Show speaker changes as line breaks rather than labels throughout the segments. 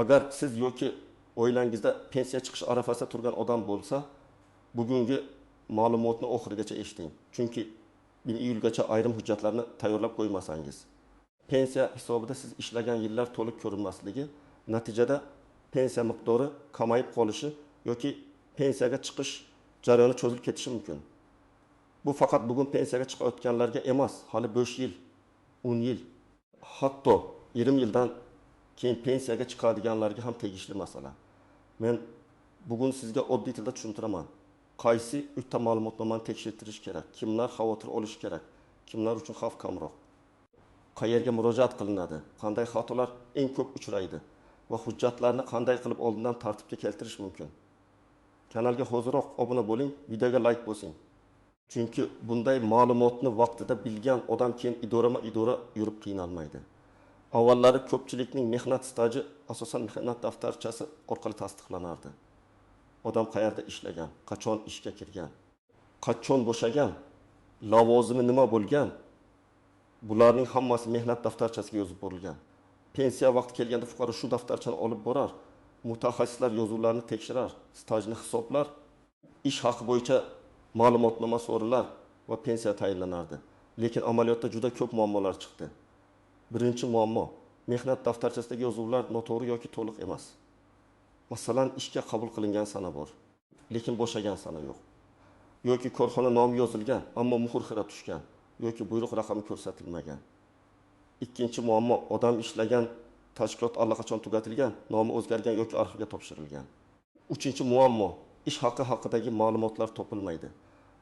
Agar siz yoki oilangizda pensiya chiqish arafasida turgan odam bo'lsa, bugungi ma'lumotni oxirigacha eshiting. Chunki 1 iyulgacha ayrim hujjatlarni tayyorlab qo'ymasangiz, pensiya hisobida siz ishlagan yillar to'liq ko'rinmasligi, natijada pensiya miqdori kamayib qolishi yoki pensiyaga chiqish jarayoni cho'zilib ketishi mumkin. Bu faqat bugun pensiyaga chiqayotganlarga emas, hali 5 yil, 10 yil, hatto 20 yildan keyin pensiyaga chiqadiganlarga ham tegishli masala. Men bugun sizga oddiy tilda tushuntiraman. Qaysi 3 ta ma'lumotnomani tekshirtirish kerak, kimlar xavotir olish kerak, kimlar uchun xavf kamroq, qayerga murojaat qilinadi, qanday xatolar eng ko'p uchraydi va hujjatlarni qanday qilib oldindan tartibga keltirish mumkin. Kanalga hoziroq obuna bo'ling, videoga like bosing. Chunki bunday ma'lumotni vaqtida bilgan odam keyin idora yurib qiynalmaydi. Avvallari ko'pchilikning mehnat staji asosan mehnat daftarchasi orqali tasdiqlanardi. Odam qayerda ishlagan, qachon ishga kirgan, qachon bo'shagan, lavozimi nima bo'lgan, bularning hammasi mehnat daftarchasiga yozib borilgan. Pensiya vaqti kelganda fuqaro shu daftarchani olib borar, mutaxassislar yozuvlarni tekshirar, stajni hisoblar, ish haqi bo'yicha ma'lumotnoma so'rilar va pensiya tayinlanardi. Lekin amaliyotda juda ko'p muammolar chiqdi. Birinchi muammo, mehnat daftarchasidagi yozuvlar noto'g'ri yoki to'liq emas. Masalan, ishga qabul qilingan sana bor, lekin bo'shagan sana yo'q. Yoki korxona nomi yozilgan, ammo muhr xira tushgan, yoki buyruq raqami ko'rsatilmagan. Ikkinchi muammo, odam ishlagan tashkilot allaqachon tugatilgan, nomi o'zgargan yoki arxivga topshirilgan. Uchinchi muammo, ish haqi haqidagi ma'lumotlar topilmaydi.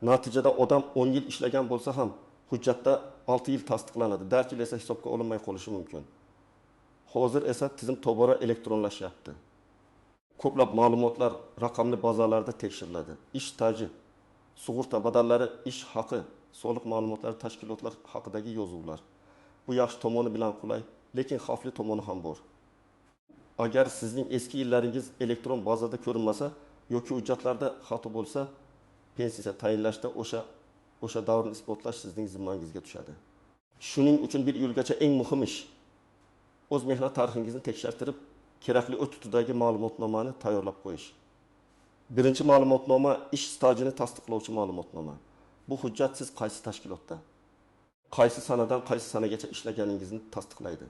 Natijada odam 10 yil ishlagan bo'lsa ham hujjatda 6 yil tasdiqlanadi, darch yil esa hisobga olinmay qolishi mumkin. Hozir esa tizim tobora elektronlashyapti. Ko'plab ma'lumotlar raqamli bazalarda tekshiriladi. Ish staji, sug'urta badallari, ish haqi, soliq ma'lumotlari, tashkilotlar haqidagi yozuvlar. Bu yaxshi tomoni bilan qulay, lekin xavfli tomoni ham bor. Agar sizning eski yillaringiz elektron bazada ko'rinmasa yoki hujjatlarda xato bo'lsa, pensiya tayinlashda o'sha davrni isbotlash sizning zimmangizga tushadi. Shuning uchun 1 iyulgacha eng muhim ish o'z mehnat tarixingizni tekshirtirib, kerakli o'tutidagi ma'lumotnomani tayyorlab qo'yish. Birinchi ma'lumotnoma ish stajini tasdiqlovchi ma'lumotnoma. Bu hujjat siz qaysi tashkilotda, qaysi sanadan qaysi sanagacha ishlaganingizni tasdiqlaydi.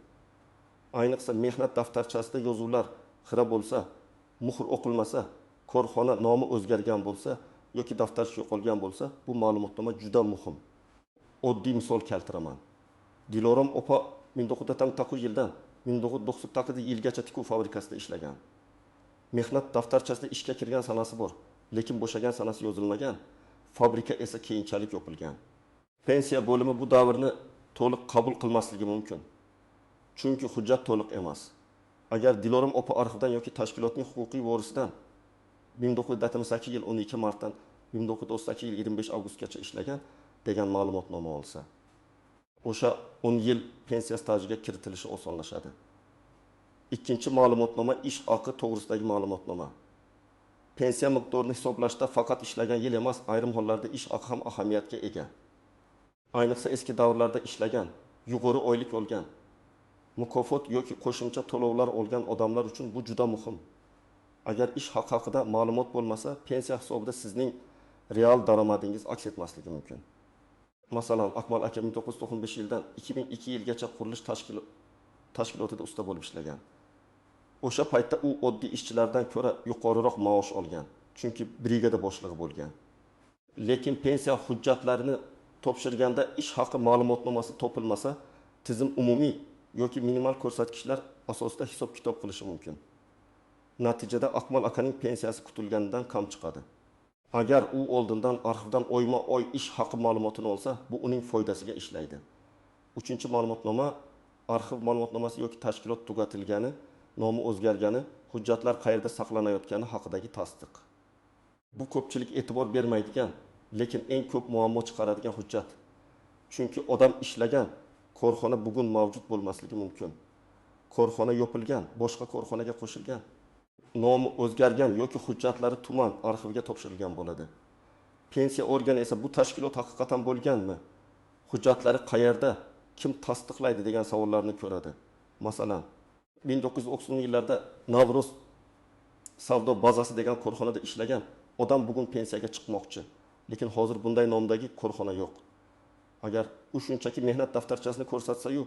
Ayniqsa mehnat daftarchasida yozuvlar xira bo'lsa, muhr o'qilmasa, korxona nomi o'zgargan bo'lsa yoki daftarcha yo'qolgan bo'lsa, bu ma'lumotnoma juda muhim. Oddiy misol keltiraman. Dilorom opa 1999 yildan 1998 yilgacha tikuv fabrikasida ishlagan. Mehnat daftarchasida ishga kirgan sanasi bor, lekin bo'shagan sanasi yozilmagan. Fabrika esa keyinchalik yopilgan. Pensiya bo'limi bu davrni to'liq qabul qilmasligi mumkin. Chunki hujjat to'liq emas. Agar Dilorom opa arxivdan yoki tashkilotning huquqiy vorisidan 1978 yil 12 martdan 1938 yil 25 avgustgacha ishlagan degan ma'lumotnoma olsa, o'sha 10 yil pensiya stajiga kiritilishi osonlashadi. Ikkinchi ma'lumotnoma ish haqi to'g'risidagi ma'lumotnoma. Pensiya miqdorini hisoblashda faqat ishlagan yil emas, ayrim hollarda ish haqi ham ahamiyatga ega. Ayniqsa eski davrlarda ishlagan, yuqori oylik olgan, mukofot yoki qo'shimcha to'lovlar olgan odamlar uchun bu juda muhim. Agar ish haqi haqida ma'lumot bo'lmasa, pensiya hisobida sizning real daromadingiz aks etmasligi mumkin. Masalan, Akmal aka 1995 yildan 2002 yilgacha qurilish tashkilotida usta bo'lib ishlagan. O'sha paytda u oddiy ishchilardan ko'ra yuqoriroq maosh olgan, chunki brigada boshlig'i bo'lgan. Lekin pensiya hujjatlarini topshirganda ish haqi ma'lumotnomasi topilmasa, tizim umumiy yoki minimal ko'rsatkichlar asosida hisob-kitob qilishi mumkin. Natijada Akmal akaning pensiyasi kutilganidan kam chiqadi. Agar u oldindan arxivdan oyma-oy ish haqi ma'lumotini olsa, bu uning foydasiga ishlaydi. Uchinchi ma'lumotnoma arxiv ma'lumotnomasi yoki tashkilot tugatilgani, nomi o'zgargani, hujjatlar qayerda saqlanayotgani haqidagi tasdiq. Bu ko'pchilik e'tibor bermaydigan, lekin eng ko'p muammo chiqaradigan hujjat. Chunki odam ishlagan, korxona bugun mavjud bo'lmasligi mumkin. Korxona yopilgan, boshqa korxonaga qo'shilgan. Nomi o'zgargan yoki hujjatlari tuman arxivga topshirilgan bo'ladi. Pensiya organi esa bu tashkilot haqiqatan bo'lganmi? Hujjatlari qayerda, kim tasdiqlaydi degan savollarni ko'radi. Masalan, 1990 yillarda Navro'z savdo bazasi degan korxonada ishlagan odam bugun pensiyaga chiqmoqchi. Lekin hozir bunday nomdagi korxona yo'q. Agar u shunchaki mehnat daftarchasini ko'rsatsa-yu,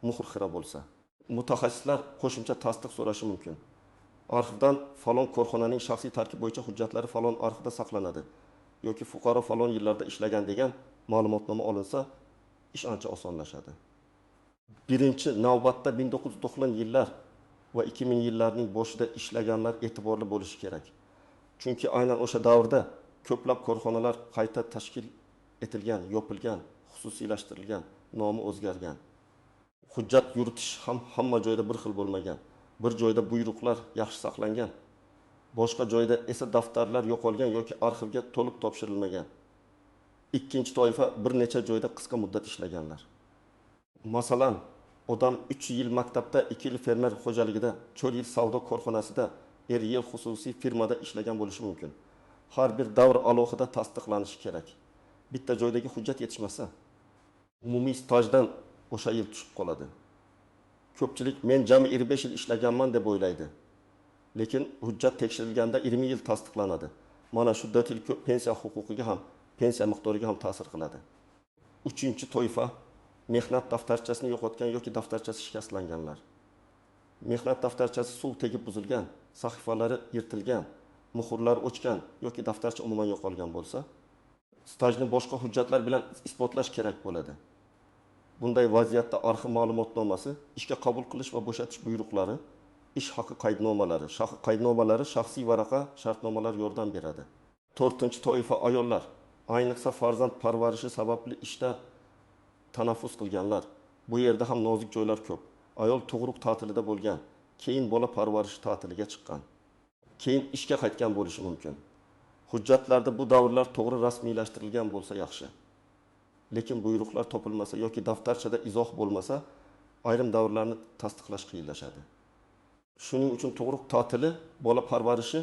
muhr xira bo'lsa, mutaxassislar qo'shimcha tasdiq so'rashi mumkin. Arxivdan falon korxonaning shaxsiy tarkib bo'yicha hujjatlari falon arxivda saqlanadi yoki fuqaro falon yillarda ishlagan degan ma'lumotnoma olinsa, ish ancha osonlashadi. Birinchi navbatda 1990 yillar va 2000 yillarning boshida ishlaganlar e'tiborli bo'lishi kerak. Chunki aynan o'sha davrda ko'plab korxonalar qayta tashkil etilgan, yopilgan, xususiylashtirilgan, nomi o'zgargan. Hujjat yuritish ham hamma joyda bir xil bo'lmagan. Bir joyda buyruqlar yaxshi saqlangan, boshqa joyda esa daftarlar yo'qolgan yoki arxivga to'liq topshirilmagan. Ikkinchi toifa bir necha joyda qisqa muddat ishlaganlar. Masalan, odam 3 yil maktabda, 2 yil fermer xo'jaligida, 4 yil savdo korxonasida, 1 yil xususiy firmada ishlagan bo'lishi mumkin. Har bir davr alohida tasdiqlanishi kerak. Bitta joydagi hujjat yetishmasa, umumiy stajdan o'sha yil tushib qoladi. Ko'pchilik men jami 25 yil ishlaganman deb o'ylaydi. Lekin hujjat tekshirilganda 20 yil tasdiqlanadi. Mana shu 4 yil pensiya huquqiga ham, pensiya miqdoriga ham ta'sir qiladi. Uchinchi toifa mehnat daftarchasini yo'qotgan yoki daftarchasi shikastlanganlar. Mehnat daftarchasi suv tegib buzilgan, sahifalari yirtilgan, muhrlar o'chgan yoki daftarcha umuman yo'qolgan bo'lsa, stajni boshqa hujjatlar bilan isbotlash kerak bo'ladi. Bunday vaziyatda arxiv ma'lumotnomasi, ishga qabul qilish va bo'shatish buyruqlari, ish haqi qaydnomalari, shaxsiy varaqa, shartnomalar yordam beradi. 4-toifa ayollar, ayniqsa farzand parvarishi sababli ishda tanaffus qilganlar. Bu yerda ham nozik joylar ko'p. Ayol tug'ruq ta'tilida bo'lgan, keyin bola parvarishi ta'tiliga chiqqan, keyin ishga qaytgan bo'lishi mumkin. Hujjatlarda bu davrlar to'g'ri rasmiylashtirilgan bo'lsa yaxshi. Lekin buyruqlar topilmasa yoki daftarchada izoh bo'lmasa, ayrim davrlarni tasdiqlash qiyinlashadi. Shuning uchun tug'ruq ta'tili, bola parvarishi,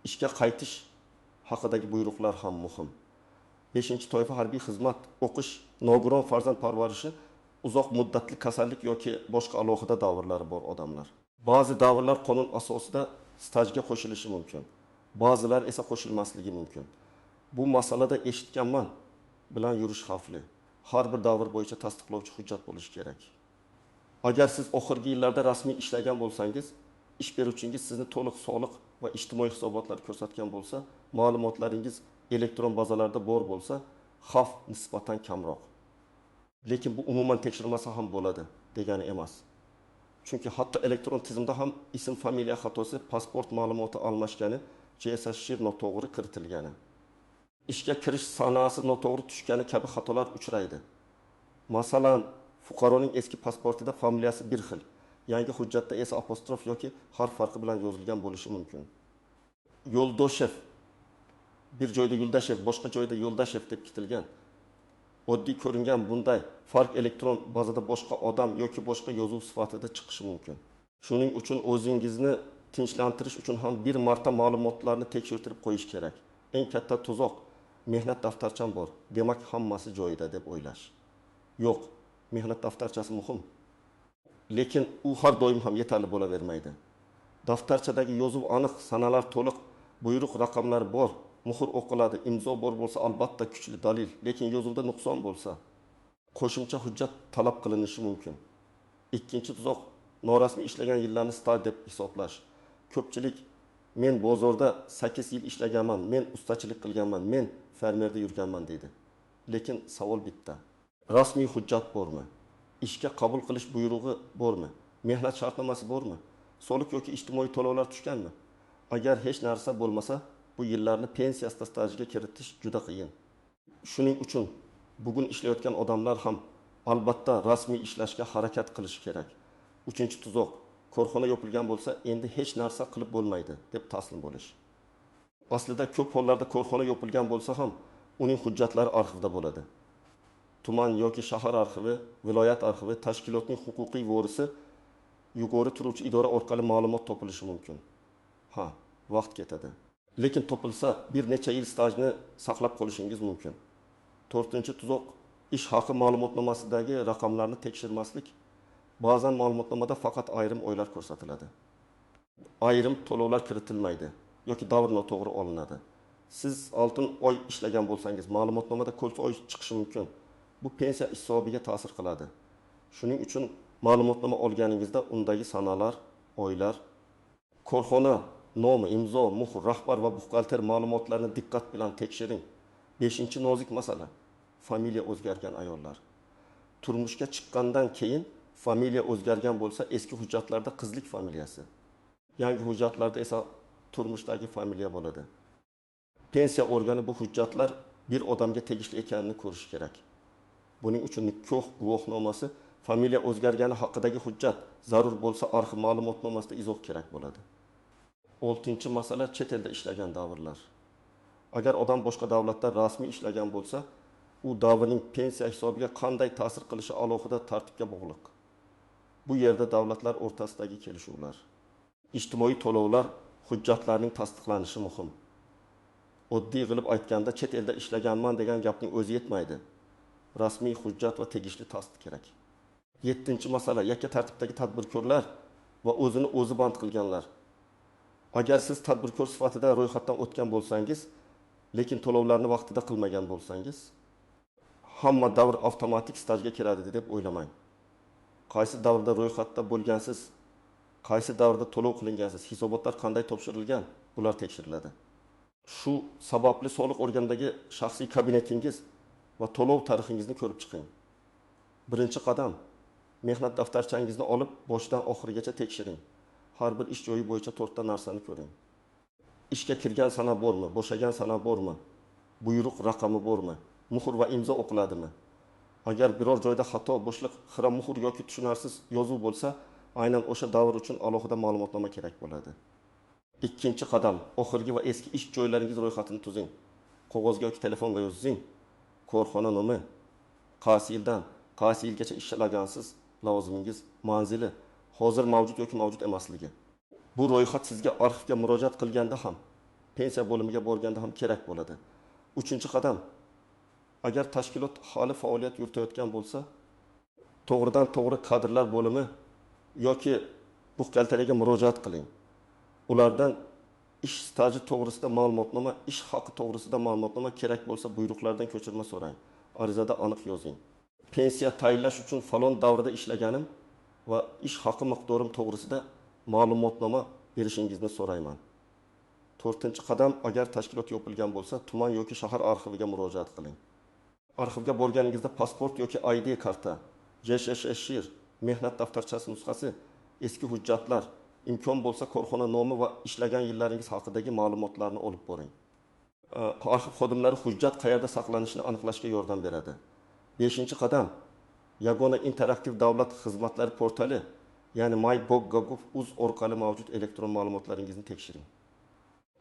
ishga qaytish haqidagi buyruqlar ham muhim. 5-toifa harbiy xizmat, o'qish, nogiron farzand parvarishi, uzoq muddatli kasallik yoki boshqa alohida davrlari bor odamlar. Ba'zi davrlar qonun asosida stajga qo'shilishi mumkin. Ba'zilar esa qo'shilmasligi mumkin. Bu masalada eshitganman bilan yurish xavfli. Har bir davr bo'yicha tasdiqlovchi hujjat bo'lishi kerak. Agar siz oxirgi yillarda rasmiy ishlagan bo'lsangiz, ish beruvchingiz sizni to'liq soliq va ijtimoiy hisobotlar ko'rsatgan bo'lsa, ma'lumotlaringiz elektron bazalarda bor bo'lsa, xavf nisbatan kamroq. Lekin bu umuman tekshirilmasa ham bo'ladi degani emas. Chunki hatto elektron tizimda ham ism, familiya xatosi, pasport ma'lumoti almashgani, JSS noto'g'ri kiritilgani, ishga kirish sanasi noto'g'ri tushgani kabi xatolar uchraydi. Masalan, fuqaroning eski pasportida familiyasi bir xil, yangi hujjatda esa apostrof yoki harf farqi bilan yozilgan bo'lishi mumkin. Yo'ldoshev, bir joyda Yo'ldashev, boshqa joyda Yo'ldashev deb kitilgan. Oddiy ko'ringan bunday farq elektron bazada boshqa odam yoki boshqa yozuv sifatida chiqishi mumkin. Shuning uchun o'zingizni tinchlantirish uchun ham bir marta ma'lumotlarni tekshirtirib qo'yish kerak. Eng katta tuzoq mehnat daftarcham bor, demak hammasi joyida deb o'ylash. Yo'q, mehnat daftarchasi muhim. Lekin u har doim ham yetarli bo'lavermaydi. Daftarchadagi yozuv aniq, sanalar to'liq, buyruq raqamlari bor, muhr o'qiladi, imzo bor bo'lsa albatta kuchli dalil, lekin yozuvda nuqson bo'lsa, qo'shimcha hujjat talab qilinishi mumkin. Ikkinchi tuzoq norasmiy ishlagan yillarni staj deb hisoblash. Ko'pchilik men bozorda 8 yil ishlaganman, men ustachilik qilganman, men fermerda yurganman deydi. Lekin savol bitta. Rasmiy hujjat bormi? Ishga qabul qilish buyrug'i bormi? Mehnat shartnomasi bormi? Soliq yoki ijtimoiy to'lovlar tushganmi? Agar hech narsa bo'lmasa, bu yillarni pensiya stajiga kiritish juda qiyin. Shuning uchun bugun ishlayotgan odamlar ham albatta rasmiy ishlashga harakat qilish kerak. 3-tuzoq, korxona yopilgan bo'lsa, endi hech narsa qilib bo'lmaydi deb taslim bo'lish. Aslida ko'p hollarda korxona yopilgan bo'lsa ham, uning hujjatlari arxivda bo'ladi. Tuman yoki shahar arxivi, viloyat arxivi, tashkilotning huquqiy vorisi yuqori turuvchi idora orqali ma'lumot topilishi mumkin. Ha, vaqt ketadi. Lekin topilsa, bir necha yil stajni saqlab qolishingiz mumkin. 4-tuzoq, ish haqi ma'lumotnomasidagi raqamlarni tekshirmaslik. Ba'zan ma'lumotnomada faqat ayrim oylar ko'rsatiladi. Ayrim to'lovlar kiritilmaydi yoki davr noto'g'ri olinadi. Siz oltin oy ishlagan bo'lsangiz, ma'lumotnomada ko'lsa oy chiqishi mumkin. Bu pensiya hisobiga ta'sir qiladi. Shuning uchun ma'lumotnoma olganingizda undagi sanalar, oylar, korxona nomi, imzo, muhr, rahbar va buxgalter ma'lumotlarini diqqat bilan tekshiring. 5-nozik masala. Familiya o'zgargan ayollar. Turmushga chiqqandan keyin familiya o'zgargan bo'lsa, eski hujjatlarda qizlik familiyasi. Yangi hujjatlarda esa turmushdagi familiya bo'ladi. Pensiya organi bu hujjatlar bir odamga tegishli ekanini ko'rishi kerak. Buning uchun nikoh guvohnomasi, familiya o'zgargani haqidagi hujjat, zarur bo'lsa arxiv ma'lumotnomasida izoh kerak bo'ladi. 6-masala chet elda ishlagan davrlar. Agar odam boshqa davlatda rasmiy ishlagan bo'lsa, u davrning pensiya hisobiga qanday ta'sir qilishi alohida tartibga bog'liq. Bu yerda davlatlar o'rtasidagi kelishuvlar, ijtimoiy to'lovlar, hujjatlarning tasdiqlanishi muhim. Oddiy qilib aytganda, chet elda ishlaganman degan gapning o'zi yetmaydi. Rasmiy hujjat va tegishli tasdiq kerak. 7-masala yakka tartibdagi tadbirkorlar va o'zini o'zi band qilganlar. Agar siz tadbirkor sifatida ro'yxatdan o'tgan bo'lsangiz, lekin to'lovlarni vaqtida qilmagan bo'lsangiz, hamma davr avtomatik stajga kiradi deb o'ylamang. Qaysi davrda ro'yxatda bo'lgansiz, qaysi davrda to'lov qilingansiz, hisobotlar qanday topshirilgan, bular tekshiriladi. Shu sababli soliq organidagi shaxsiy kabinetingiz va to'lov tarixingizni ko'rib chiqing. Birinchi qadam, mehnat daftarchangizni olib, boshidan oxirigacha tekshiring. Har bir ish joyi bo'yicha 4 ta narsani ko'ring. Ishga kirgan sana bormi, bo'shagan sana bormi, buyruq raqami bormi, muhr va imzo o'qiladimi? Agar biror joyda xato, bo'shliq, xira muhr yoki tushunarsiz yozuv bo'lsa, aynan o'sha davr uchun alohida ma'lumotnoma kerak bo'ladi. 2-qadam, oxirgi va eski ish joylaringiz ro'yxatini tuzing. Qog'ozga yoki telefonga yozing. Korxona nomi, qaysi yildan, qaysi yilgacha ishlagansiz, lavozimingiz, manzili, hozir mavjud yoki mavjud emasligi. Bu ro'yxat sizga arxivga murojaat qilganda ham, pensiya bo'limiga borganda ham kerak bo'ladi. 3-qadam, agar tashkilot hali faoliyat yuritayotgan bo'lsa, to'g'ridan to'g'ri kadrlar bo'limi yoki buxgalteriyaga murojaat qiling. Ulardan ish staji to'g'risida ma'lumotnoma, ish haqi to'g'risida ma'lumotnoma, kerak bo'lsa buyruqlardan ko'chirma so'rang. Arizada aniq yozing. Pensiya tayinlash uchun falon davrda ishlaganim va ish haqi miqdorim to'g'risida ma'lumotnoma berishingizni so'rayman. 4-qadam, agar tashkilot yopilgan bo'lsa, tuman yoki shahar arxiviga murojaat qiling. Arxivga borganingizda pasport yoki ID karta, JSHSHIR, mehnat daftarchasi nusxasi, eski hujjatlar, imkon bo'lsa korxona nomi va ishlagan yillaringiz haqidagi ma'lumotlarni olib boring. Arxiv xodimlari hujjat qayerda saqlanishini aniqlashga yordam beradi. 5-qadam, yagona interaktiv davlat xizmatlari portali, ya'ni my.gov.uz orqali mavjud elektron ma'lumotlaringizni tekshiring.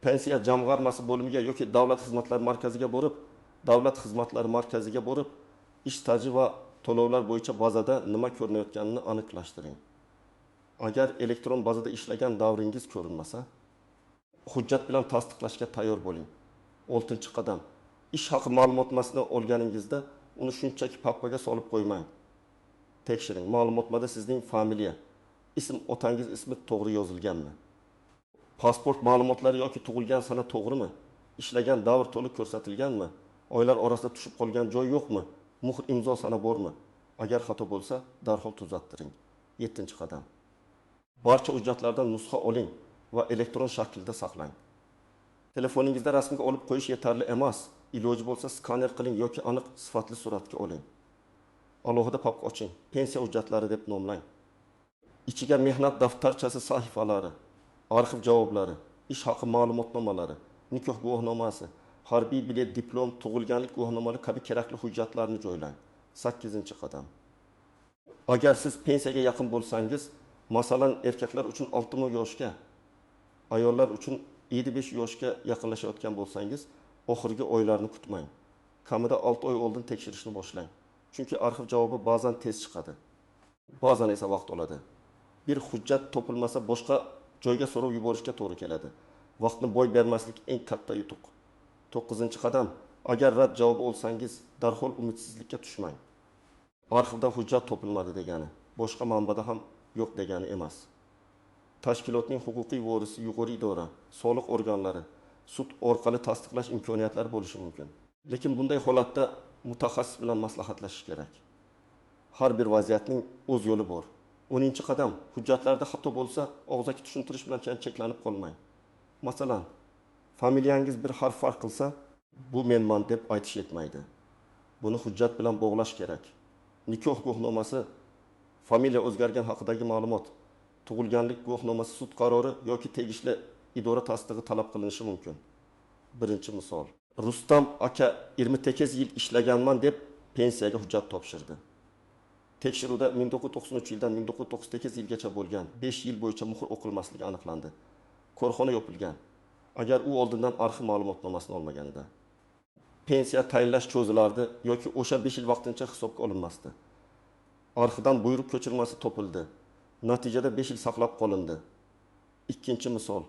Pensiya jamg'armasi bo'limiga yoki davlat xizmatlari markaziga borib, ish staji va to'lovlar bo'yicha bazada nima ko'rinayotganini aniqlashtiring. Agar elektron bazada ishlagan davringiz ko'rinmasa, hujjat bilan tasdiqlashga tayyor bo'ling. 6-qadam, ish haqi ma'lumotnomasini olganingizda uni shunchaki papkaga solib qo'ymang. Tekshiring, ma'lumotnomada sizning familiya, ism, otangiz ismi to'g'ri yozilganmi? Pasport ma'lumotlari yoki tug'ilgan sana to'g'rimi? Ishlagan davr to'liq ko'rsatilganmi? Oylar orasida tushib qolgan joy yo'qmi? Muhr, imzo sana bormi? Agar xato bo'lsa, darhol tuzattiring. 7-qadam. Barcha hujjatlardan nusxa oling va elektron shaklda saqlang. Telefoningizda rasmga olib qo'yish yetarli emas. Iloji bo'lsa skaner qiling yoki aniq sifatli suratga oling. Alohida papka oching. Pensiya hujjatlari deb nomlang. Ichiga mehnat daftarchasi sahifalari, arxiv javoblari, ish haqi ma'lumotnomalari, nikoh guvohnomasi, harbiy bilet, diplom, tug'ilganlik guvohnomalari kabi kerakli hujjatlarni joylang. 8-qadam. Agar siz pensiyaga yaqin bo'lsangiz, masalan, erkaklar uchun 60 yoshga, ayollar uchun 75 yoshga yaqinlashayotgan bo'lsangiz, oxirgi oylarni kutmang. Kamida 6 oy oldin tekshirishni boshlang. Chunki arxiv javobi ba'zan tez chiqadi, ba'zan esa vaqt oladi. Bir hujjat topilmasa boshqa joyga so'rab yuborishga to'g'ri keladi. Vaqtni boy bermaslik eng katta yutuq. 9-qadam, agar rad javobi olsangiz, darhol umidsizlikka tushmang. Arxivda hujjat topilmadi degani. boshqa manbada ham yo'q degani emas. Tashkilotning huquqiy vorisi yuqori idora, soliq organlari, sud orqali tasdiqlash imkoniyatlari bo'lishi mumkin. Lekin bunday holatda mutaxassis bilan maslahatlashish kerak. Har bir vaziyatning o'z yo'li bor. 10-qadam hujjatlarda xato bo'lsa, og'zaki tushuntirish bilan cheklanib qolmang. Masalan, familiyangiz bir harf farq qilsa, bu menman deb aytish yetmaydi. Buni hujjat bilan bog'lash kerak. Nikoh guvohnomasi, familiya o'zgargan haqidagi ma'lumot, tug'ilganlik guvohnomasi sud qarori yoki tegishli idora tasdig'i talab qilinishi mumkin. Birinchi misol. Rustam aka 28 yil ishlaganman deb pensiyaga hujjat topshirdi. Tekshiruvda 1993 yildan 1998 yilgacha bo'lgan 5 yil bo'yicha muhr o'qilmasligi aniqlandi. Korxona yopilgan. Agar u oldindan arxiv ma'lumotnomasini olmaganida. Pensiya tayinlash cho'zilardi yoki o'sha 5 yil vaqtincha hisobga olinmasdi. Arxivdan buyruq ko'chirmasi topildi. Natijada 5 yil saqlab qolindi. Ikkinchi misol.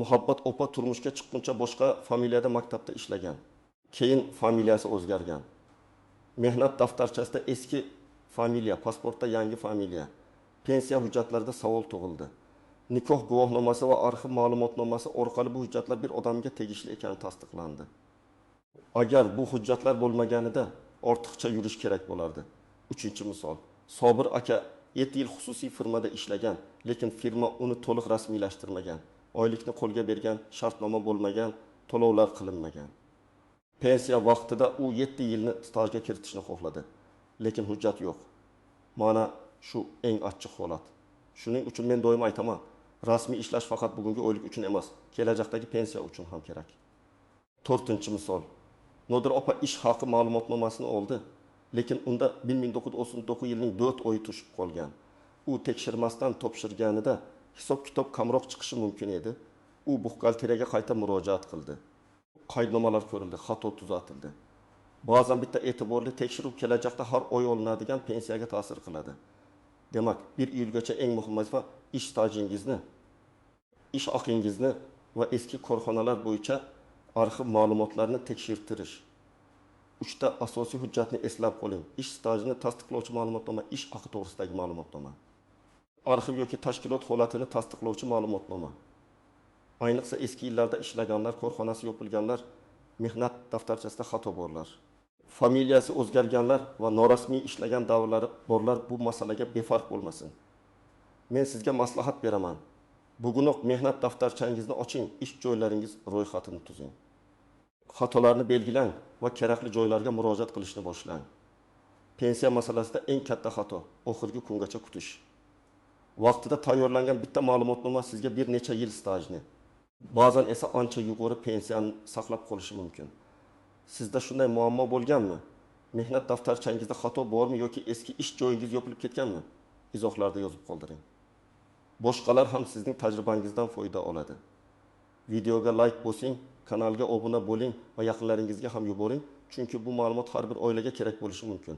Muhabbat opa turmushga chiqquncha boshqa familiyada maktabda ishlagan. Keyin familiyasi o'zgargan. Mehnat daftarchasida eski familiya, pasportda yangi familiya. Pensiya hujjatlarida savol tug'ildi. Nikoh guvohnomasi va arxiv ma'lumotnomasi orqali bu hujjatlar bir odamga tegishli ekani tasdiqlandi. Agar bu hujjatlar bo'lmaganida ortiqcha yurish kerak bo'lardi. Uchinchi misol. Sobir aka 7 yil xususiy firmada ishlagan, lekin firma uni to'liq rasmiylashtirmagan. Oylikni qo'lga bergan, shartnoma bo'lmagan, to'lovlar qilinmagan. Pensiya vaqtida u 7 yilni stajga kiritishni xohladi, lekin hujjat yo'q. Mana shu eng achchiq holat. Shuning uchun men doim aytaman, rasmiy ishlash faqat bugungi oylik uchun emas, kelajakdagi pensiya uchun ham kerak. To'rtinchi misol. Nodir opa ish haqi ma'lumotnomasini oldi, lekin unda 1999 yilning 4 oyi tushib qolgan. U tekshirmasdan topshirganida hisob-kitob kamroq chiqishi mumkin edi. U buxgalteriyaga qayta murojaat qildi. Qaydnomalar ko'rildi, xato tuzatildi. Ba'zan bitta e'tiborli tekshiruv kelajakda har oy olinadigan pensiyaga ta'sir qiladi. Demak, 1 iyulgacha eng muhim vazifa ish stajingizni, ish haqingizni va eski korxonalar bo'yicha arxiv ma'lumotlarini tekshirtirish. 3 ta asosiy hujjatni eslab qoling. Ish stajini tasdiqlovchi ma'lumotnoma, ish haqi to'g'risidagi ma'lumotnoma. Arxiv yoki tashkilot holatini tasdiqlovchi ma'lumotnoma. Ayniqsa eski yillarda ishlaganlar, korxonasi yopilganlar, mehnat daftarchasida xato borlar. Familiyasi o'zgarganlar va norasmiy ishlagan davrlari borlar bu masalaga befarq bo'lmasin. Men sizga maslahat beraman. Bugunoq mehnat daftarchangizni oching, ish joylaringiz ro'yxatini tuzing. Xatolarni belgilang va kerakli joylarga murojaat qilishni boshlang. Pensiya masalasida eng katta xato oxirgi kungacha kutish. Vaqtida tayyorlangan bitta ma'lumotnoma sizga bir necha yil stajni, ba'zan esa ancha yuqori pensiyani saqlab qolishi mumkin. Sizda shunday muammo bo'lganmi? Mehnat daftarchangizda xato bormi yoki eski ish joyingiz yopilib ketganmi? Izohlarda yozib qoldiring. Boshqalar ham sizning tajribangizdan foyda oladi. Videoga like bosing, kanalga obuna bo'ling va yaqinlaringizga ham yuboring, chunki bu ma'lumot har bir oilaga kerak bo'lishi mumkin.